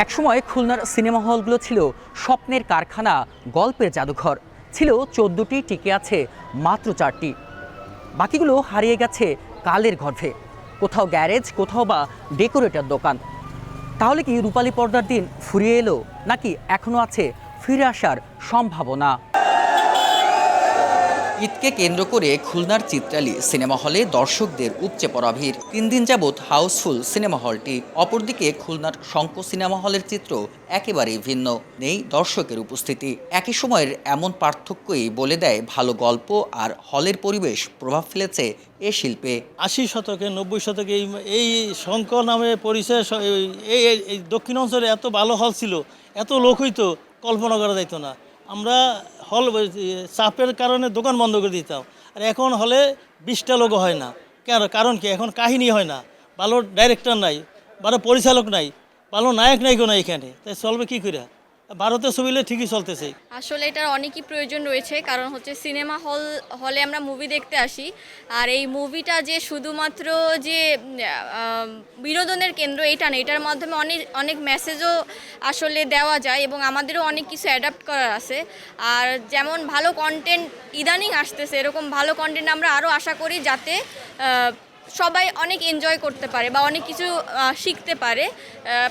একসময় খুলনার সিনেমা হলগুলো ছিল স্বপ্নের কারখানা, গল্পের জাদুঘর। ছিল 14টি, টিকে আছে মাত্র 4টি। বাকিগুলো হারিয়ে গেছে কালের গর্ভে। কোথাও গ্যারেজ, কোথাও বা ডেকোরেটর দোকান। তাহলে কি রূপালী পর্দার দিন ফুরিয়ে এলো, নাকি এখনো আছে ফিরে আসার সম্ভাবনা? ঈদকে কেন্দ্র করে খুলনার চিত্রালী সিনেমা হলে দর্শকদের উপচে পড়া ভিড়। 3 দিন যাবৎ হাউসফুল সিনেমা হলটি। অপরদিকে খুলনার শঙ্খ সিনেমা হলের চিত্র একেবারেই ভিন্ন, নেই দর্শকের উপস্থিতি। একই সময়ের এমন পার্থক্যই বলে দেয় ভালো গল্প আর হলের পরিবেশ প্রভাব ফেলেছে এ শিল্পে। 80 শতকে 90 শতকে এই শঙ্খ নামে পরিচয় এই দক্ষিণ অঞ্চলে এত ভালো হল ছিল, এত লোক হইতো, কল্পনা করা যাইত না। আমরা হল চাপের কারণে দোকান বন্ধ করে দিতাম, আর এখন হলে 20টা লোক হয় না। কারণ কি, এখন কাহিনী হয় না, ভালো ডাইরেক্টর নাই, ভালো পরিচালক নাই, ভালো নায়ক নায়িকা নাই, এখানে তাই চলবে কী করে? ভারতের ছবি ঠিকই চলতেছে। আসলে এটার অনেকই প্রয়োজন রয়েছে, কারণ হচ্ছে সিনেমা হলে আমরা মুভি দেখতে আসি, আর এই মুভিটা যে শুধুমাত্র যে বিনোদনের কেন্দ্র এটা না, এটার মাধ্যমে অনেক অনেক মেসেজও আসলে দেওয়া যায় এবং আমাদেরও অনেক কিছু অ্যাডাপ্ট করার আছে। আর যেমন ভালো কন্টেন্ট ইদানিং আসতেছে, এরকম ভালো কন্টেন্ট আমরা আরও আশা করি, যাতে সবাই অনেক এনজয় করতে পারে বা অনেক কিছু শিখতে পারে।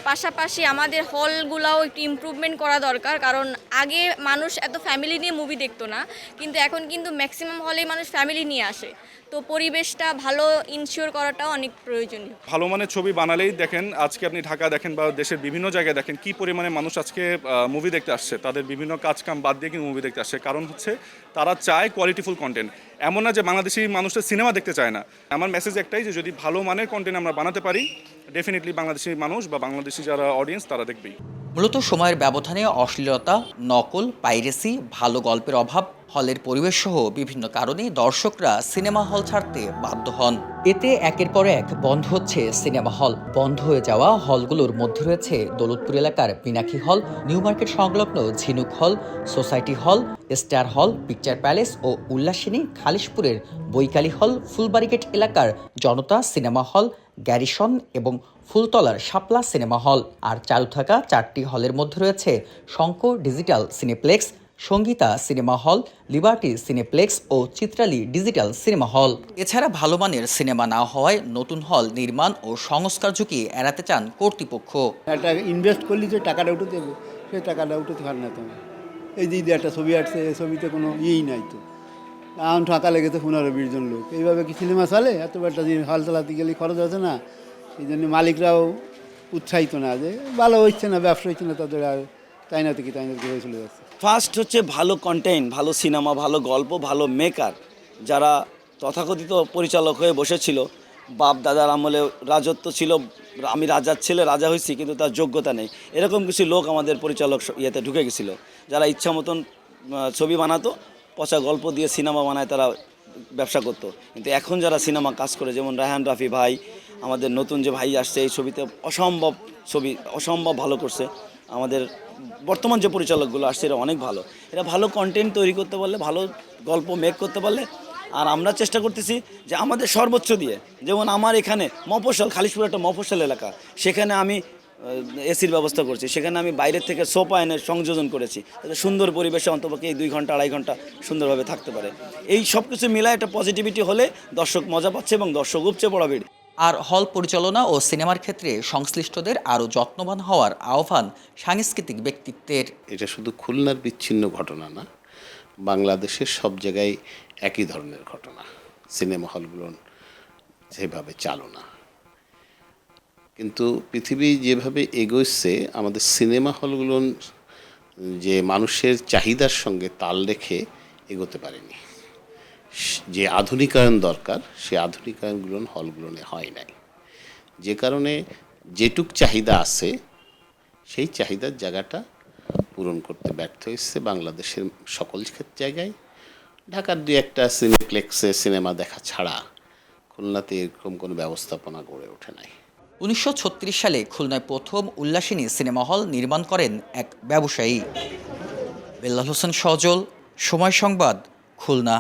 পাশাপাশি আমাদের হলগুলোও একটু ইমপ্রুভমেন্ট করা দরকার, কারণ আগে মানুষ এত ফ্যামিলি নিয়ে মুভি দেখতো না, কিন্তু এখন কিন্তু ম্যাক্সিমাম হলেই মানুষ ফ্যামিলি নিয়ে আসে। তো পরিবেশটা ভালো ইনশিওর করাটাও অনেক প্রয়োজনীয়। ভালো মানের ছবি বানালেই দেখেন, আজকে আপনি ঢাকা দেখেন বা দেশের বিভিন্ন জায়গায় দেখেন কি পরিমাণে মানুষ আজকে মুভি দেখতে আসছে। তাদের বিভিন্ন কাজ কাম বাদ দিয়ে কিন্তু মুভি দেখতে আসছে, কারণ হচ্ছে তারা চায় কোয়ালিটিফুল কন্টেন্ট। এমন না যে বাংলাদেশি মানুষের সিনেমা দেখতে চায় না। আমার মেসেজ একটাই, যে যদি ভালো মানের কন্টেন্ট আমরা বানাতে পারি, ডেফিনেটলি বাংলাদেশি মানুষ বা বাংলাদেশি যারা অডিয়েন্স তারা দেখবেই। মূলত সময়ের ব্যবধানে অশ্লীলতা, নকল, পাইরেসি, ভালো গল্পের অভাব, হলের পরিবেশ সহ বিভিন্ন কারণে দর্শকরা সিনেমা হল ছাড়তে বাধ্য হন। এতে একের পর এক বন্ধ হচ্ছে সিনেমা হল। বন্ধ হয়ে যাওয়া হলগুলোর মধ্যে রয়েছে দৌলতপুর এলাকার মীনাক্ষী হল, নিউ মার্কেট সংলগ্ন ঝিনুক হল, সোসাইটি হল, স্টার হল, পিকচার প্যালেস ও উল্লাসিনী, খালিশপুরের বৈকালী হল, ফুলবাড়িগেট এলাকার জনতা সিনেমা হল, গ্যারিসন এবং ফুলতলার শাপলা সিনেমা হল। আর চালু থাকা 4টি হলের মধ্যে রয়েছে Shankha digital cineplex, Sangeeta cinema hall, Liberty cineplex ও চিত্রালী ডিজিটাল সিনেমা হল। এছাড়া ভালো মানের সিনেমা না হওয়ায় নতুন হল নির্মাণ ও সংস্কার ঝুঁকি এড়াতে চান কর্তৃপক্ষ। একটা ইনভেস্ট করলি যে টাকাটা উঠে দেবে, সেই টাকাটা উঠতে পারে না। তোমার এই যে একটা ছবি আসছে, এই ছবিতে কোনো ইয়েই নাই, তো এখন টাকা লেগেছে 15-20 জন লোক। এইভাবে কি সিনেমা চলে? এত একটা হল চালাতে গেলে খরচ আছে না? সেই জন্য মালিকরাও উৎসাহিত না, যে ভালো হচ্ছে না, ব্যবসা হচ্ছে না, তাদের আর তাই না থেকে হয়ে চলে যাচ্ছে। ফার্স্ট হচ্ছে ভালো কন্টেন্ট, ভালো সিনেমা, ভালো গল্প, ভালো মেকার, যারা তথাকথিত পরিচালক হয়ে বসেছিল। বাপ দাদার আমলে রাজত্ব ছিল, আমি রাজার ছেলে, রাজা হয়েছি, কিন্তু তার যোগ্যতা নেই, এরকম কিছু লোক আমাদের পরিচালক ইয়েতে ঢুকে গেছিলো, যারা ইচ্ছা মতন ছবি বানাতো, পচা গল্প দিয়ে সিনেমা বানায় তারা ব্যবসা করতো। কিন্তু এখন যারা সিনেমা কাজ করে, যেমন রায়হান রাফি ভাই, আমাদের নতুন যে ভাই আসছে, এই ছবিতে অসম্ভব ভালো করছে। আমাদের বর্তমান যে পরিচালকগুলো আসছে এরা অনেক ভালো, এরা ভালো কন্টেন্ট তৈরি করতে পারলে, ভালো গল্প মেক করতে পারলে। আর আমরা চেষ্টা করতেছি যে আমাদের সর্বোচ্চ দিয়ে, যেমন আমার এখানে মফস্বল, খালিশপুর একটা মফস্বল এলাকা, সেখানে আমি এসির ব্যবস্থা করছি, সেখানে আমি বাইরের থেকে সোফা এনে সংযোজন করেছি, যাতে সুন্দর পরিবেশে অন্তপক্ষে এই 2 ঘন্টা 2.5 ঘন্টা সুন্দরভাবে থাকতে পারে। এই সব কিছু মিলায় একটা পজিটিভিটি হলে দর্শক মজা পাচ্ছে এবং দর্শক উপচে পড়া ভিড়। আর হল পরিচালনা ও সিনেমার ক্ষেত্রে সংশ্লিষ্টদের আরও যত্নবান হওয়ার আহ্বান সাংস্কৃতিক ব্যক্তিত্বের। এটা শুধু খুলনার বিচ্ছিন্ন ঘটনা না, বাংলাদেশের সব জায়গায় একই ধরনের ঘটনা। সিনেমা হলগুলো যেভাবে চালনা, কিন্তু পৃথিবী যেভাবে এগোচ্ছে, আমাদের সিনেমা হলগুলো যে মানুষের চাহিদার সঙ্গে তাল রেখে এগোতে পারেনি। যে আধুনিকায়ন দরকার, সে আধুনিকায়নগুলো হলগুলো হয় নাই, যে কারণে যেটুক চাহিদা আছে সেই চাহিদার জায়গাটা পূরণ করতে ব্যর্থ হয়েছে বাংলাদেশের সকল জায়গায়। ঢাকার 2-1টা সিনেপ্লেক্সে সিনেমা দেখা ছাড়া খুলনাতে এরকম কোনো ব্যবস্থাপনা গড়ে ওঠে নাই। 1936 সালে খুলনায় প্রথম উল্লাসিনী সিনেমা হল নির্মাণ করেন এক ব্যবসায়ী। বেল্লাল হোসেন সজল, সময় সংবাদ, খুলনা।